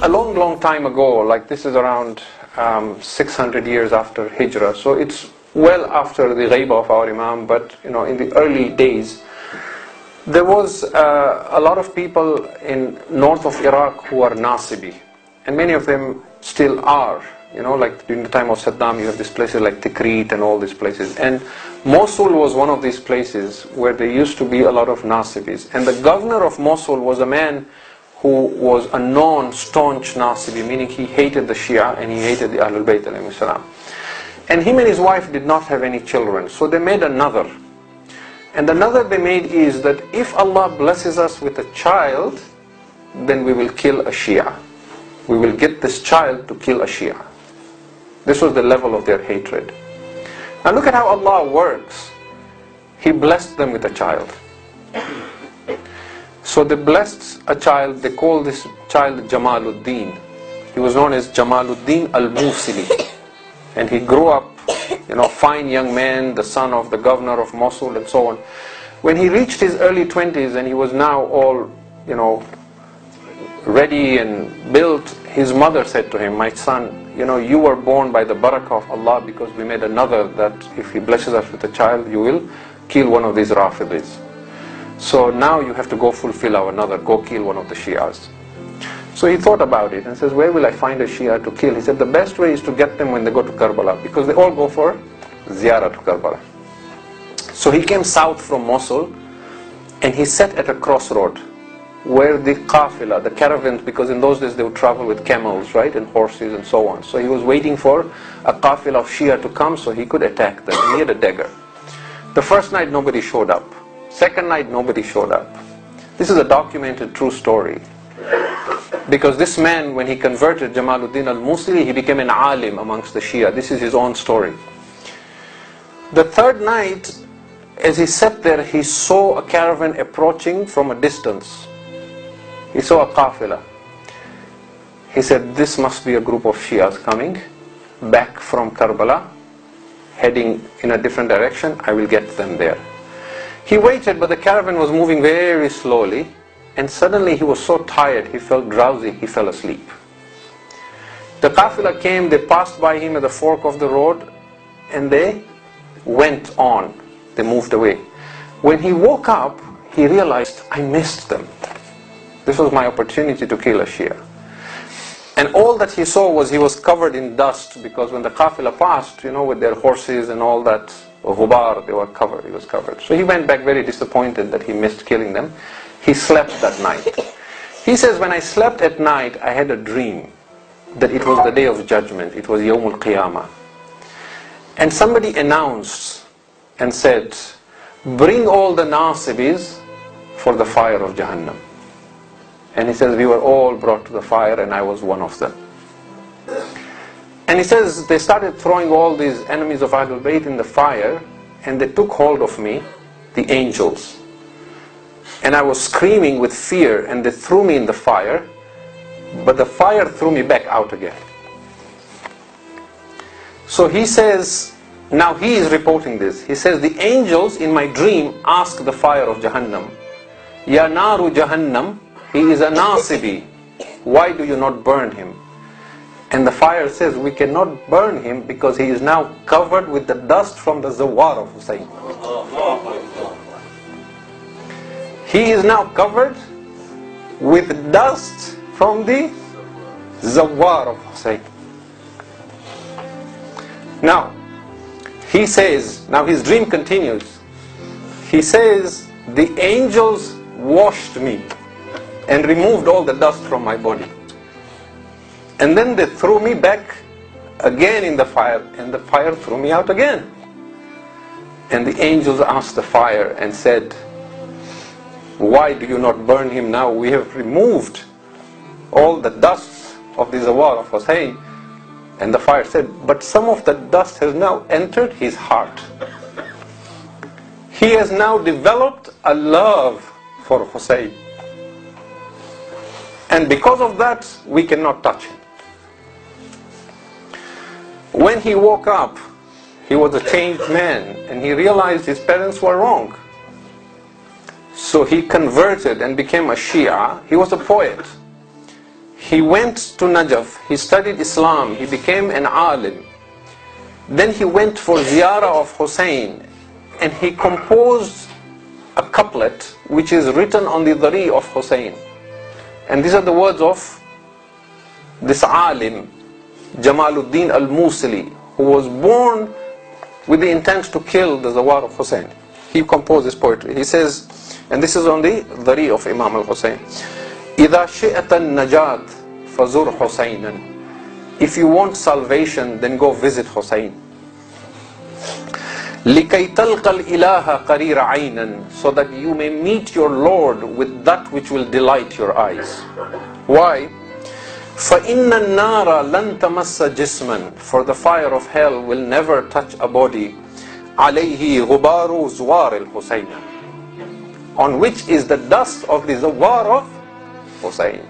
a long time ago, like this is around 600 years after Hijrah, so it's well after the ghaibah of our Imam, but in the early days, there was a lot of people in north of Iraq who are Nasibi, and many of them still are. Like during the time of Saddam, you have these places like Tikrit and all these places. And Mosul was one of these places where there used to be a lot of Nasibis. And the governor of Mosul was a man who was a non-staunch Nasibi, meaning he hated the Shia and he hated the Ahlul Bayt alayhi salam. And him and his wife did not have any children, so they made another. And the another they made is that if Allah blesses us with a child, then we will kill a Shia. We will get this child to kill a Shia. This was the level of their hatred. Now look at how Allah works. He blessed them with a child. So they blessed a child, they called this child Jamaluddin. He was known as Jamaluddin Al-Mosuli. And he grew up, fine young man, the son of the governor of Mosul and so on. When he reached his early 20s and he was now all, ready and built, his mother said to him, "My son, you were born by the barakah of Allah, because we made another that if He blesses us with a child, you will kill one of these Rafidis. So now you have to go fulfill our another, go kill one of the Shias." So he thought about it and says, where will I find a Shia to kill? He said, the best way is to get them when they go to Karbala, because they all go for ziyarah to Karbala. So he came south from Mosul and he sat at a crossroad where the qafila, the caravans, because in those days they would travel with camels, right, and horses and so on. So he was waiting for a qafila of Shia to come so he could attack them. He had a dagger. The first night nobody showed up. Second night nobody showed up. This is a documented true story. Because this man, when he converted Jamaluddin Al-Mosuli, he became an alim amongst the Shia. This is his own story. The third night, as he sat there, he saw a caravan approaching from a distance. He saw a qafila. He said, this must be a group of Shias coming back from Karbala, heading in a different direction. I will get them there. He waited, but the caravan was moving very slowly. And suddenly he was so tired, he felt drowsy, he fell asleep. The qafila came, they passed by him at the fork of the road, and they went on. They moved away. When he woke up, he realized, I missed them. This was my opportunity to kill a Shia. And all that he saw was he was covered in dust, because when the qafila passed, with their horses and all that, ghubar, they were covered, he was covered. So he went back very disappointed that he missed killing them. He slept that night. He says, when I slept at night, I had a dream that it was the day of judgment. It was Yawmul Qiyamah. And somebody announced and said, bring all the Nasibis for the fire of Jahannam. And he says, we were all brought to the fire and I was one of them. And he says, they started throwing all these enemies of Ahlul Bayt in the fire, and they took hold of me, the angels. And I was screaming with fear, and they threw me in the fire, but the fire threw me back out again. So he says, now he is reporting this. He says, the angels in my dream asked the fire of Jahannam, Ya naru Jahannam, he is a Nasibi. Why do you not burn him? And the fire says, we cannot burn him because he is now covered with the dust from the zawar of Hussain. He is now covered with dust from the zawar of Hussain. Now, he says, now his dream continues. He says, the angels washed me and removed all the dust from my body. And then they threw me back again in the fire, and the fire threw me out again. And the angels asked the fire and said, why do you not burn him now? We have removed all the dust of the zawar of Hussain. And the fire said, but some of the dust has now entered his heart. He has now developed a love for Hussain. And because of that, we cannot touch him. When he woke up, he was a changed man, and he realized his parents were wrong. So he converted and became a Shia. He was a poet. He went to Najaf, he studied Islam, he became an alim. Then he went for ziyarah of Hussain, and he composed a couplet which is written on the dhari of Hussain. And these are the words of this alim, Jamal Din Al-Mosuli, who was born with the intent to kill the Zawar of Hussain. He composed this poetry. He says, and this is on the dhari of Imam al-Hussain, إِذَا شِئَتَ النَّجَاةِ فَزُرْ حُسَيْنًا. If you want salvation, then go visit Hussain. لِكَيْ تَلْقَ الْإِلَهَ قَرِيرَ عَيْنًا. So that you may meet your Lord with that which will delight your eyes. Why? فَإِنَّ النَّارَ لَن تَمَسَّ جِسْمًا. For the fire of hell will never touch a body. عَلَيْهِ غُبَارُ زُوَارِ الْحُسَيْنَ. On which is the dust of the Zawar of Hussain.